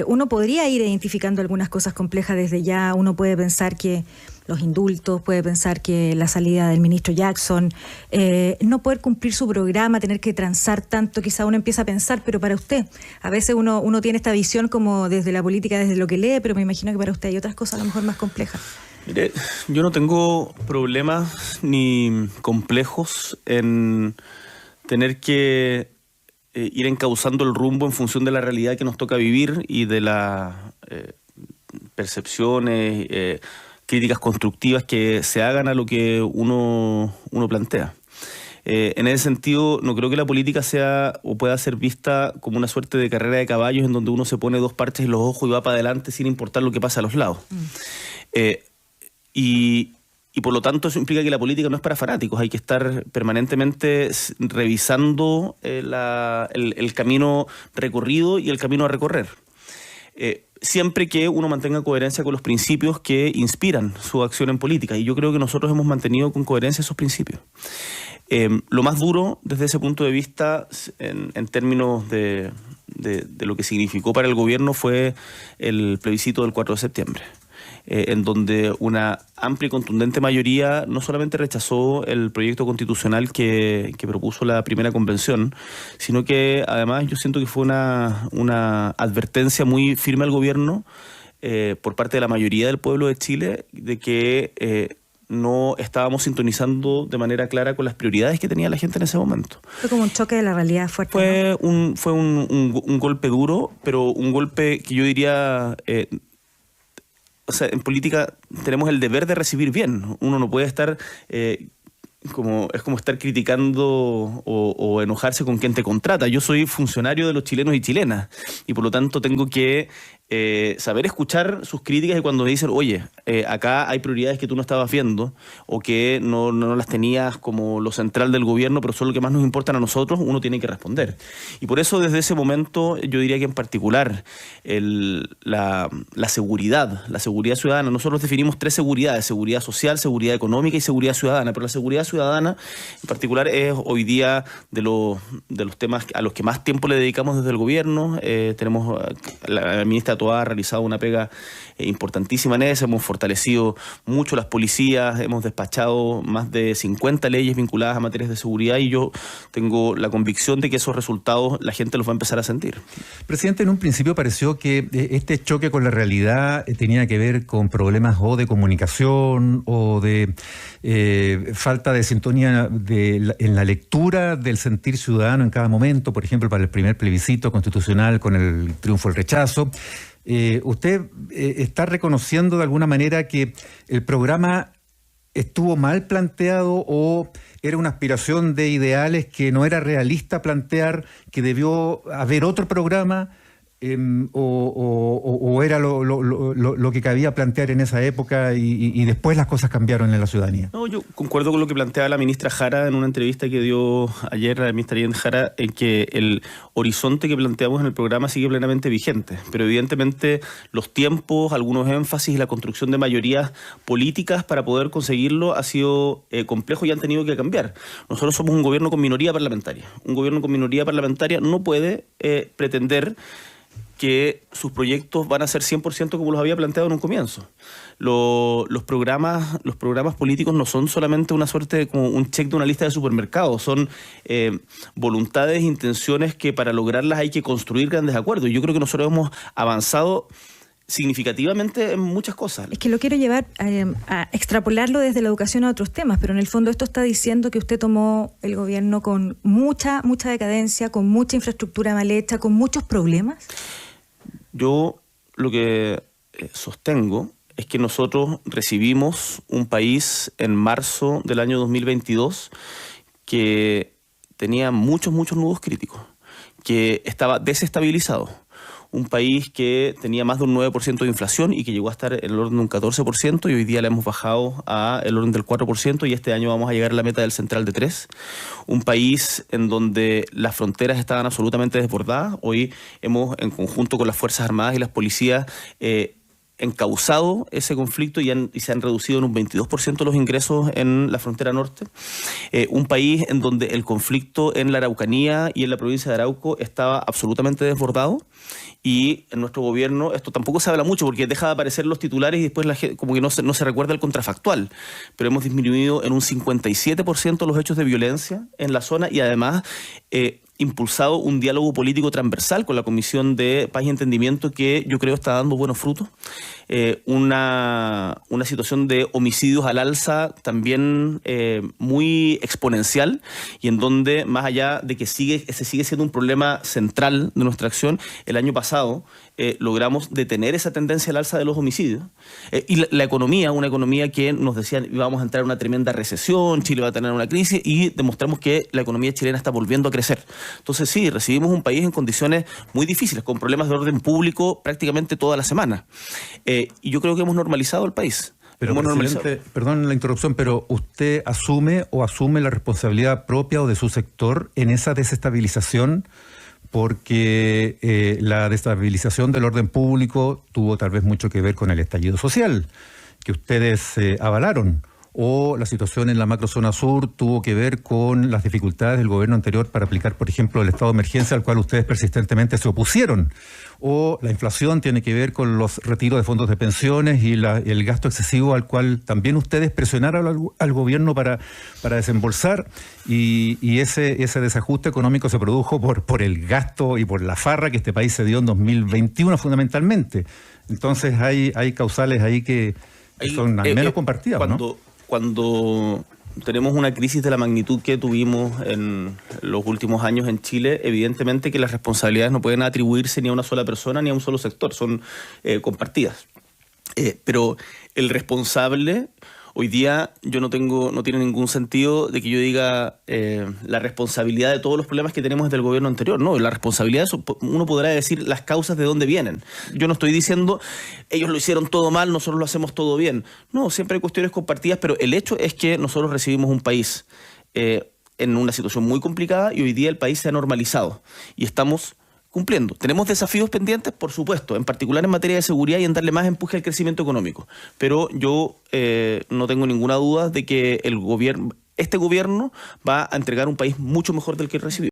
uno podría ir identificando algunas cosas complejas desde ya. Uno puede pensar que los indultos, puede pensar que la salida del ministro Jackson, no poder cumplir su programa, tener que transar tanto, quizá uno empieza a pensar, pero para usted, a veces uno tiene esta visión como desde la política, desde lo que lee, pero me imagino que para usted hay otras cosas a lo mejor más complejas. Mire, yo no tengo problemas ni complejos en tener que ir encauzando el rumbo en función de la realidad que nos toca vivir y de las percepciones, críticas constructivas que se hagan a lo que uno plantea. En ese sentido, no creo que la política sea o pueda ser vista como una suerte de carrera de caballos en donde uno se pone dos parches en los ojos y va para adelante sin importar lo que pasa a los lados. Y por lo tanto eso implica que la política no es para fanáticos, hay que estar permanentemente revisando el camino recorrido y el camino a recorrer. Siempre que uno mantenga coherencia con los principios que inspiran su acción en política, y yo creo que nosotros hemos mantenido con coherencia esos principios. Lo más duro desde ese punto de vista, en términos de lo que significó para el gobierno, fue el plebiscito del 4 de septiembre. En donde una amplia y contundente mayoría no solamente rechazó el proyecto constitucional que propuso la primera convención, sino que además yo siento que fue una advertencia muy firme al gobierno por parte de la mayoría del pueblo de Chile de que no estábamos sintonizando de manera clara con las prioridades que tenía la gente en ese momento. Fue como un choque de la realidad fuerte. Fue un golpe duro, pero un golpe que yo diría... O sea, en política tenemos el deber de recibir bien. Uno no puede estar es como estar criticando o enojarse con quien te contrata. Yo soy funcionario de los chilenos y chilenas y por lo tanto tengo que saber escuchar sus críticas y cuando me dicen, oye, acá hay prioridades que tú no estabas viendo o que no las tenías como lo central del gobierno, pero son lo que más nos importan a nosotros, uno tiene que responder. Y por eso desde ese momento yo diría que en particular la seguridad ciudadana, nosotros definimos 3 seguridades: seguridad social, seguridad económica y seguridad ciudadana, pero la seguridad ciudadana en particular es hoy día de los temas a los que más tiempo le dedicamos desde el gobierno. Tenemos la ministra Toá ha realizado una pega importantísima en eso, hemos fortalecido mucho las policías, hemos despachado más de 50 leyes vinculadas a materias de seguridad y yo tengo la convicción de que esos resultados la gente los va a empezar a sentir. Presidente, en un principio pareció que este choque con la realidad tenía que ver con problemas o de comunicación o de falta de sintonía en la lectura del sentir ciudadano en cada momento, por ejemplo, para el primer plebiscito constitucional con el triunfo del rechazo. ¿Usted está reconociendo de alguna manera que el programa estuvo mal planteado o era una aspiración de ideales que no era realista plantear, que debió haber otro programa? ¿O era lo que cabía plantear en esa época y después las cosas cambiaron en la ciudadanía? No, yo concuerdo con lo que planteaba la ministra Jara en una entrevista que dio ayer la ministra Jara, en que el horizonte que planteamos en el programa sigue plenamente vigente, pero evidentemente los tiempos, algunos énfasis y la construcción de mayorías políticas para poder conseguirlo ha sido complejo y han tenido que cambiar. Nosotros somos un gobierno con minoría parlamentaria. Un gobierno con minoría parlamentaria no puede pretender que sus proyectos van a ser 100% como los había planteado en un comienzo. Los programas políticos no son solamente una suerte de como un check de una lista de supermercados, son voluntades, intenciones que para lograrlas hay que construir grandes acuerdos. Y yo creo que nosotros hemos avanzado significativamente en muchas cosas. Es que lo quiero llevar a extrapolarlo desde la educación a otros temas, pero en el fondo esto está diciendo que usted tomó el gobierno con mucha decadencia, con mucha infraestructura mal hecha, con muchos problemas. Yo lo que sostengo es que nosotros recibimos un país en marzo del año 2022 que tenía muchos nudos críticos, que estaba desestabilizado. Un país que tenía más de un 9% de inflación y que llegó a estar en el orden de un 14% y hoy día la hemos bajado a el orden del 4% y este año vamos a llegar a la meta del central de 3%. Un país en donde las fronteras estaban absolutamente desbordadas. Hoy hemos, en conjunto con las Fuerzas Armadas y las policías, encauzado ese conflicto y se han reducido en un 22% los ingresos en la frontera norte. Un país en donde el conflicto en la Araucanía y en la provincia de Arauco estaba absolutamente desbordado, y en nuestro gobierno esto tampoco se habla mucho porque deja de aparecer los titulares y después la gente, como que no se recuerda el contrafactual, pero hemos disminuido en un 57% los hechos de violencia en la zona, y además impulsado un diálogo político transversal con la Comisión de Paz y Entendimiento que yo creo está dando buenos frutos. Una situación de homicidios al alza también muy exponencial, y en donde, más allá de que se sigue siendo un problema central de nuestra acción, el año pasado logramos detener esa tendencia al alza de los homicidios. Y la economía, una economía que nos decían íbamos a entrar en una tremenda recesión, Chile va a tener una crisis, y demostramos que la economía chilena está volviendo a crecer. Entonces sí, recibimos un país en condiciones muy difíciles, con problemas de orden público prácticamente toda la semana. Y yo creo que hemos normalizado el país. Pero, presidente, perdón la interrupción, pero ¿usted asume la responsabilidad propia o de su sector en esa desestabilización? Porque la desestabilización del orden público tuvo tal vez mucho que ver con el estallido social, que ustedes avalaron. O la situación en la macrozona sur tuvo que ver con las dificultades del gobierno anterior para aplicar, por ejemplo, el estado de emergencia al cual ustedes persistentemente se opusieron. O la inflación tiene que ver con los retiros de fondos de pensiones y el gasto excesivo al cual también ustedes presionaron al gobierno para desembolsar. Y ese desajuste económico se produjo por el gasto y por la farra que este país se dio en 2021 fundamentalmente. Entonces hay causales ahí que son al menos compartidas, ¿no? Cuando tenemos una crisis de la magnitud que tuvimos en los últimos años en Chile, evidentemente que las responsabilidades no pueden atribuirse ni a una sola persona ni a un solo sector, son compartidas. Pero el responsable, hoy día no tiene ningún sentido de que yo diga la responsabilidad de todos los problemas que tenemos desde el gobierno anterior. No, la responsabilidad, uno podrá decir las causas de dónde vienen. Yo no estoy diciendo ellos lo hicieron todo mal, nosotros lo hacemos todo bien. No, siempre hay cuestiones compartidas, pero el hecho es que nosotros recibimos un país en una situación muy complicada, y hoy día el país se ha normalizado y estamos cumpliendo. ¿Tenemos desafíos pendientes? Por supuesto, en particular en materia de seguridad y en darle más empuje al crecimiento económico. Pero yo no tengo ninguna duda de que este gobierno va a entregar un país mucho mejor del que recibió.